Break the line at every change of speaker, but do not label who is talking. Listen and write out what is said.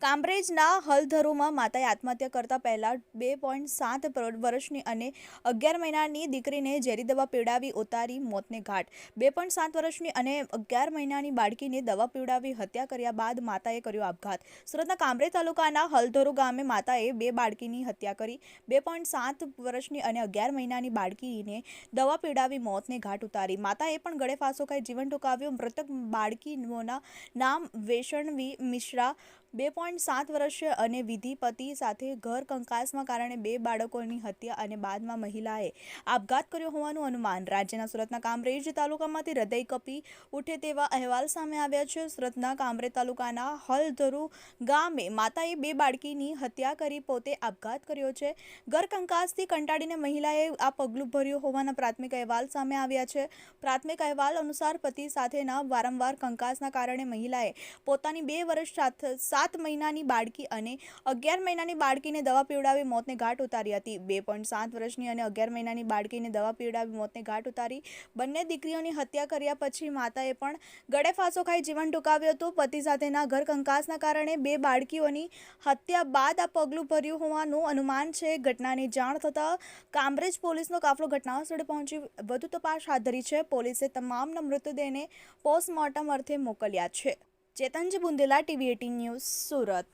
કામરેજના હલધરુમાં માતાએ આત્મહત્યા કરતા પહેલા 2.7 વર્ષની અને 11 મહિનાની દીકરીને ઝેરી દવા પીવડાવી ઉતારી મોતને ઘાટ। 2.7 વર્ષની અને 11 મહિનાની બાળકીને દવા પીવડાવી હત્યા કર્યા બાદ માતાએ કર્યો આપઘાત। સુરતના કામરેજ તાલુકાના હલધરુ ગામે માતાએ બે બાળકીની હત્યા કરી। 2.7 વર્ષની અને 11 મહિનાની બાળકીને દવા પીવડાવી મોતને ઘાટ ઉતારી। માતાએ પણ ગળે ફાંસો ખાઈ જીવન ટૂંકાવ્યું। મૃતક બાળકીઓના નામ વૈષ્ણવી મિશ્રા 2.7 વર્ષીય અને વિધિ પતિ સાથે ઘર કંકાસમાં કારણે બે બાળકોની હત્યા અને બાદમાં મહિલાએ આપઘાત કર્યો હોવાનું અનુમાન। રાજ્યના સુરતના કામરેજ તાલુકામાંથી હૃદય કંપી ઉઠે તેવા અહેવાલ સામે આવ્યા છે। સુરતના કામરેજ તાલુકાના હલધરુ ગામે માતાએ બે બાળકીની હત્યા કરી પોતે આપઘાત કર્યો છે। ઘર કંકાસથી કંટાળીને મહિલાએ આ પગલું ભર્યું હોવાના પ્રાથમિક અહેવાલ સામે આવ્યા છે। પ્રાથમિક અહેવાલ અનુસાર પતિ સાથેના વારંવાર કંકાસના કારણે મહિલાએ પોતાની 2 વર્ષ 7 મહિનાની બાળકી અને 11 મહિનાની બાળકીને દવા પીવડાવી મોતને ઘાટ ઉતારી હતી। 2.7 વર્ષની અને 11 મહિનાની બાળકીને દવા પીવડાવી મોતને ઘાટ ઉતારી બંને દીકરીઓની હત્યા કર્યા પછી માતાએ પણ ગળે ફાંસો ખાઈ જીવન ટૂંકાવ્યું હતું। પતિ સાથેના ઘર કંકાસના કારણે બે બાળકીઓની હત્યા બાદ આ પગલું ભર્યું હોવાનું અનુમાન છે। ઘટનાની જાણ થતાં કામરેજ પોલીસનો કાફલો ઘટનાસ્થળે પહોંચી વધુ તપાસ હાથ ધરી છે। પોલીસે તમામના મૃતદેહને પોસ્ટમોર્ટમ અર્થે મોકલ્યા છે। ચેતનજી બુંદેલા, TV18 ન્યૂઝ, સુરત।